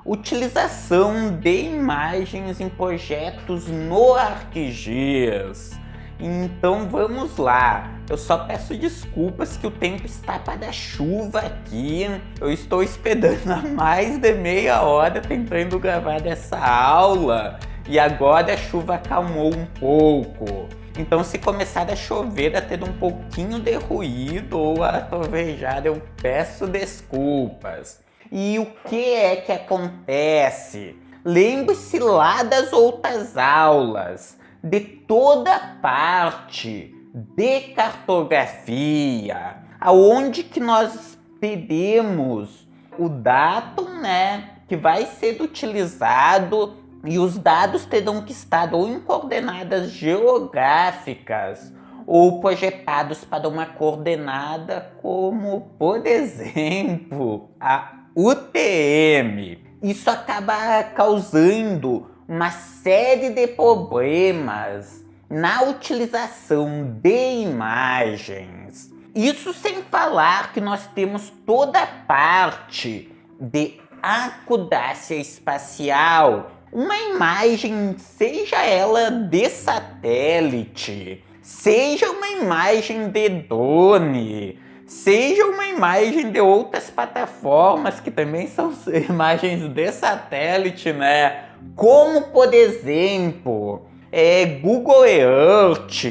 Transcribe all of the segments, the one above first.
Utilização de imagens em projetos no ArcGIS. Então vamos lá, eu só peço desculpas que o tempo está para chuva aqui. Eu estou esperando há mais de meia hora tentando gravar essa aula e agora a chuva acalmou um pouco. Então se começar a chover, a ter um pouquinho de ruído ou a trovejar, eu peço desculpas. E o que é que acontece? Lembre-se lá das outras aulas, de toda parte de cartografia, aonde que nós teremos o dado, que vai ser utilizado, e os dados terão que estar ou em coordenadas geográficas ou projetados para uma coordenada como, por exemplo, a UTM. Isso acaba causando uma série de problemas na utilização de imagens. Isso sem falar que nós temos toda a parte de acurácia espacial. Uma imagem, seja ela de satélite, seja uma imagem de drone, seja uma imagem de outras plataformas que também são imagens de satélite, como, por exemplo, Google Earth,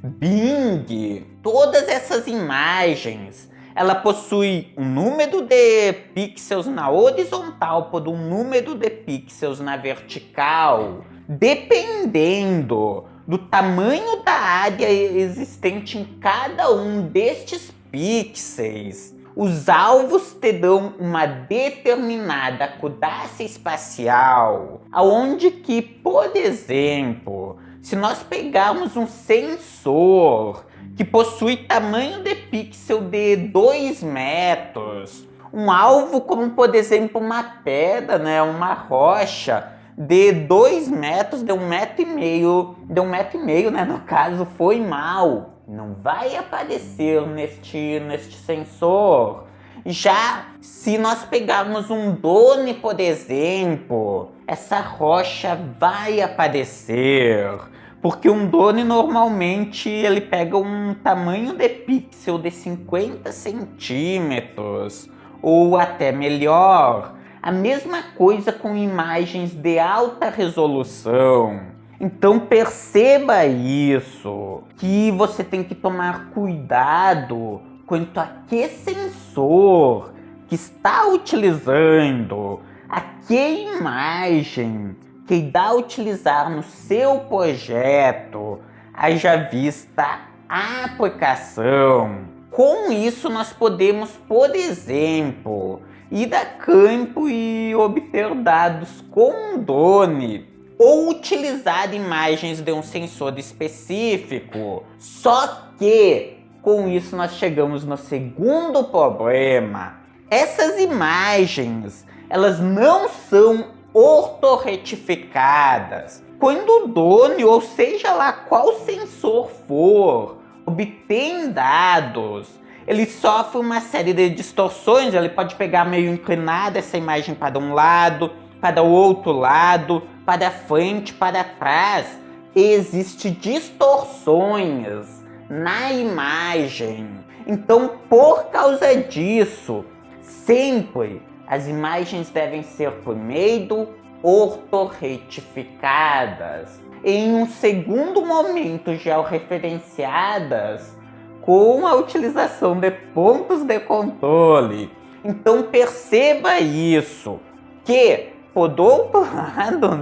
Bing. Todas essas imagens, ela possui um número de pixels na horizontal por um número de pixels na vertical. Dependendo do tamanho da área existente em cada um destes pixels, os alvos terão uma determinada acurácia espacial, aonde que, por exemplo, se nós pegarmos um sensor que possui tamanho de pixel de 2 metros, um alvo como, por exemplo, uma pedra, uma rocha de 2 metros, de 1,5 m, no caso, foi mal. Não vai aparecer neste sensor. Já se nós pegarmos um drone, por exemplo, essa rocha vai aparecer, porque um drone normalmente ele pega um tamanho de pixel de 50 centímetros ou até melhor. A mesma coisa com imagens de alta resolução. Então perceba isso, que você tem que tomar cuidado quanto a que sensor que está utilizando, a que imagem que irá utilizar no seu projeto, haja vista a aplicação. Com isso nós podemos, por exemplo, ir a campo e obter dados com um drone, ou utilizar imagens de um sensor específico. Só que, com isso, nós chegamos no segundo problema. Essas imagens, elas não são ortorretificadas. Quando o drone, ou seja lá qual sensor for, obtém dados, ele sofre uma série de distorções. Ele pode pegar meio inclinada essa imagem para um lado, para o outro lado, para frente, para trás. Existem distorções na imagem. Então, por causa disso, sempre as imagens devem ser primeiro ortorretificadas, em um segundo momento georreferenciadas com a utilização de pontos de controle. Então perceba isso, que por outro lado,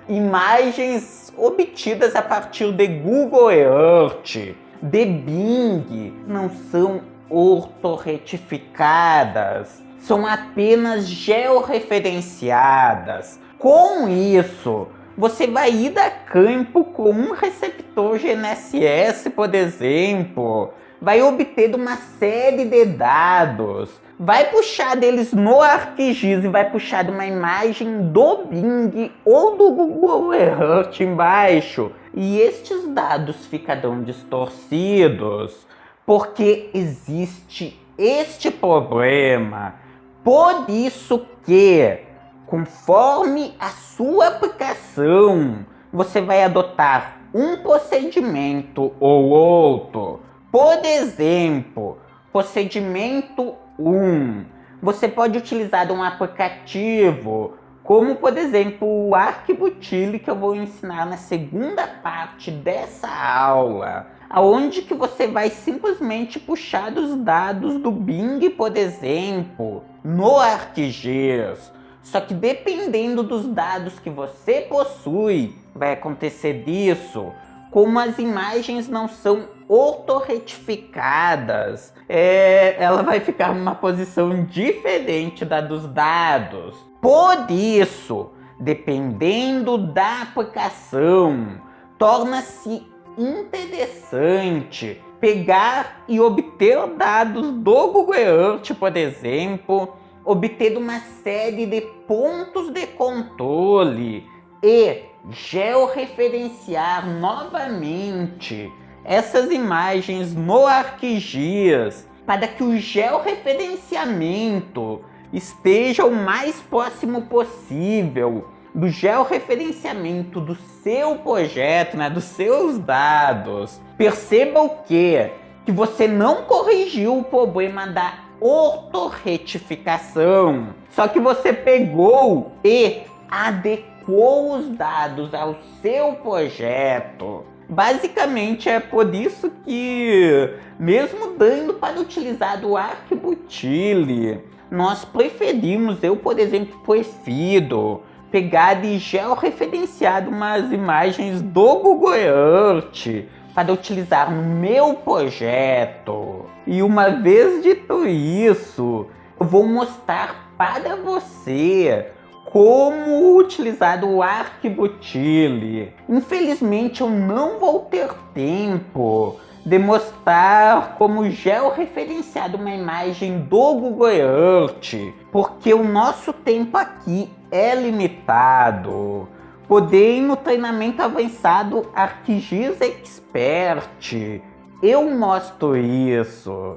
imagens obtidas a partir de Google Earth, de Bing, não são ortorretificadas, são apenas georreferenciadas. Com isso, você vai ir a campo com um receptor GNSS, por exemplo, vai obter uma série de dados, vai puxar deles no ArcGIS e vai puxar de uma imagem do Bing ou do Google Earth embaixo. E estes dados ficarão distorcidos porque existe este problema. Por isso que, conforme a sua aplicação, você vai adotar um procedimento ou outro. Por exemplo, procedimento 1. Você pode utilizar um aplicativo, como por exemplo o ArcButilli, que eu vou ensinar na segunda parte dessa aula, aonde que você vai simplesmente puxar os dados do Bing, por exemplo, no ArcGIS. Só que dependendo dos dados que você possui, vai acontecer disso. Como as imagens não são ortorretificadas, ela vai ficar numa posição diferente da dos dados. Por isso, dependendo da aplicação, torna-se interessante pegar e obter dados do Google Earth, por exemplo, obter uma série de pontos de controle e georreferenciar novamente essas imagens no ArcGIS para que o georreferenciamento esteja o mais próximo possível do georreferenciamento do seu projeto, dos seus dados. Perceba o quê? Que você não corrigiu o problema da ortorretificação, só que você pegou e adequou os dados ao seu projeto. Basicamente é por isso que, mesmo dando para utilizar o ArcButilli, nós preferimos, eu por exemplo prefiro pegar e georreferenciar umas imagens do Google Earth para utilizar no meu projeto. E uma vez dito isso, eu vou mostrar para você como utilizar o ArcButilli. Infelizmente eu não vou ter tempo de mostrar como georreferenciar uma imagem do Google Earth, porque o nosso tempo aqui é limitado. Porém, no treinamento avançado ArcGIS Expert, eu mostro isso.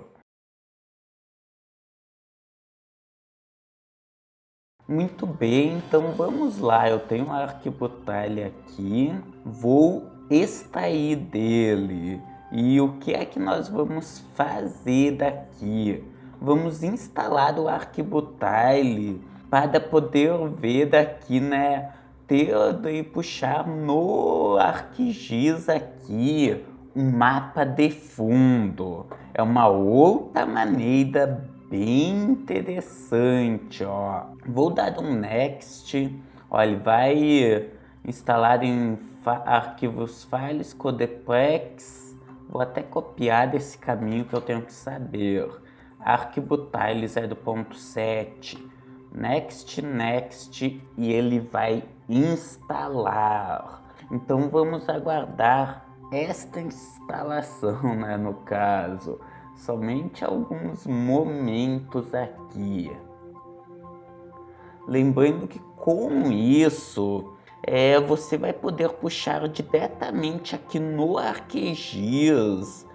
Muito bem, então vamos lá. Eu tenho um ArcButilli aqui, vou extrair dele. E o que é que nós vamos fazer daqui? Vamos instalar o ArcButilli para poder ver daqui, ter e puxar no ArcGIS aqui um mapa de fundo. É uma outra maneira bem interessante, ó. Vou dar um next. Ó, ele vai instalar em arquivos files Codeplex. Vou até copiar desse caminho que eu tenho que saber. ArcButilli 0.7. Next, next, e ele vai instalar. Então vamos aguardar esta instalação, no caso. Somente alguns momentos aqui. Lembrando que com isso, você vai poder puxar diretamente aqui no ArcGIS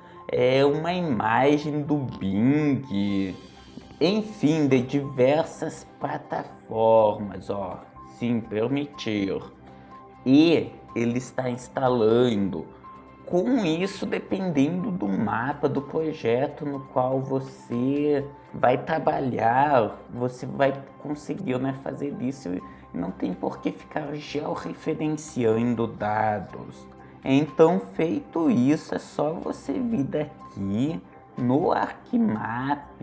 uma imagem do Bing, enfim, de diversas plataformas, ó, sim, permitir. E ele está instalando. Com isso, dependendo do mapa, do projeto no qual você vai trabalhar, você vai conseguir, fazer isso e não tem por que ficar georreferenciando dados. Então, feito isso, é só você vir daqui no ArcMap.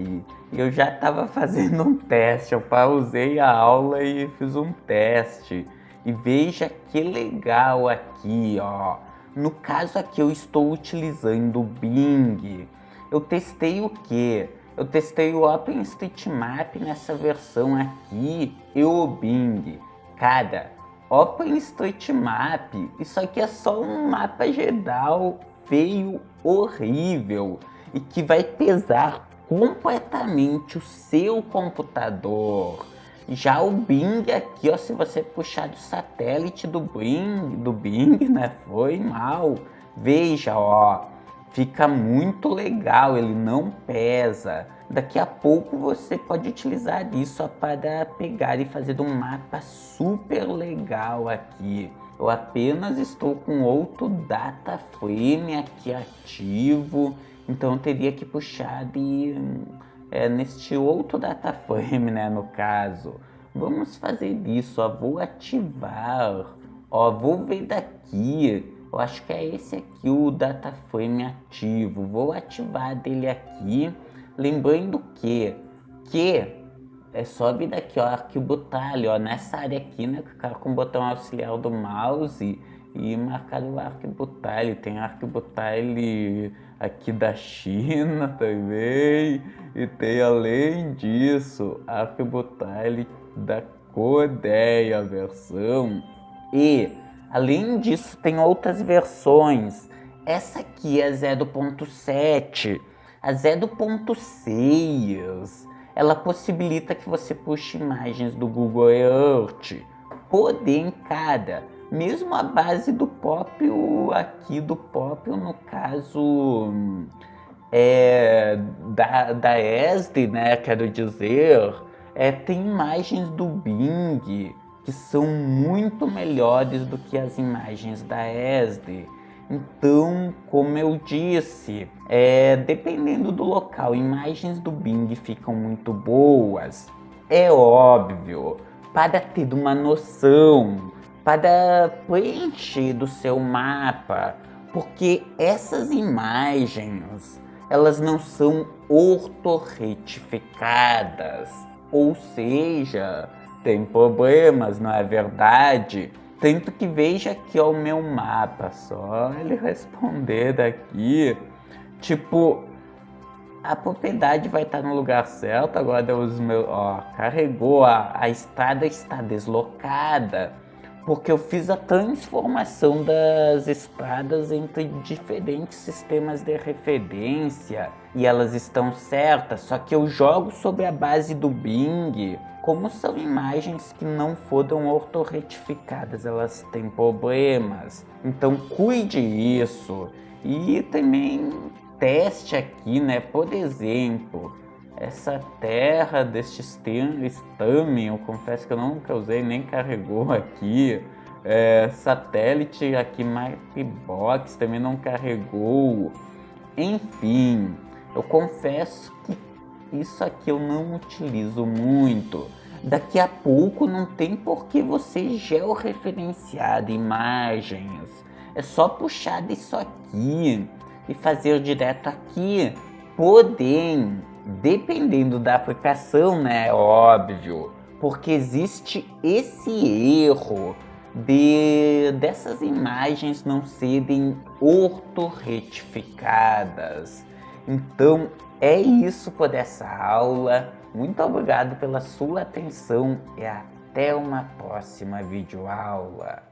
Eu já estava fazendo um teste, eu pausei a aula e fiz um teste. E veja que legal aqui, ó. No caso aqui eu estou utilizando o Bing. Eu testei o quê? Eu testei o OpenStreetMap nessa versão aqui e o Bing. Cara, OpenStreetMap, isso aqui é só um mapa geral feio, horrível e que vai pesar completamente o seu computador. Já o Bing aqui, ó, se você puxar do satélite do Bing, né, foi mal. Veja, ó, fica muito legal, ele não pesa. Daqui a pouco você pode utilizar isso para pegar e fazer um mapa super legal aqui. Eu apenas estou com outro data frame aqui ativo, então eu teria que puxar neste outro data frame, né, no caso. Vamos fazer isso, ó, vou ativar, ó, vou ver daqui. Eu acho que é esse aqui o data frame ativo. Vou ativar dele aqui. Lembrando que é só vir daqui, ó, arquibutalho, ó, nessa área aqui, né, clicar com o botão auxiliar do mouse e marcar o arquibutalho. Tem arquibutalho aqui da China também, e tem, além disso, arquibutalho da Coreia versão, e além disso tem outras versões. Essa aqui é 0.7, a 0.6, ela possibilita que você puxe imagens do Google Earth, porém, cara, mesmo a base do Popl aqui, do Popl no caso da ESD, né, quero dizer, tem imagens do Bing que são muito melhores do que as imagens da ESD. Então, como eu disse, dependendo do local, imagens do Bing ficam muito boas. É óbvio, para ter uma noção, para preencher do seu mapa, porque essas imagens, elas não são ortorretificadas, ou seja, tem problemas, não é verdade? Tanto que veja aqui ó, o meu mapa, só ele responder daqui, tipo, a propriedade vai estar no lugar certo, agora os meus, ó, carregou, a estrada está deslocada, porque eu fiz a transformação das estradas entre diferentes sistemas de referência e elas estão certas, só que eu jogo sobre a base do Bing. Como são imagens que não foram ortorretificadas, elas têm problemas. Então cuide isso. E também teste aqui, né? Por exemplo, essa terra deste Stamen, eu confesso que eu nunca usei, nem carregou aqui. Satélite aqui, Mapbox, também não carregou. Enfim, eu confesso que isso aqui eu não utilizo muito. Daqui a pouco não tem por que você georreferenciar imagens. É só puxar disso aqui e fazer direto aqui. Porém, dependendo da aplicação, né, óbvio, porque existe esse erro dessas imagens não serem ortorretificadas. Então, é isso por essa aula. Muito obrigado pela sua atenção e até uma próxima videoaula.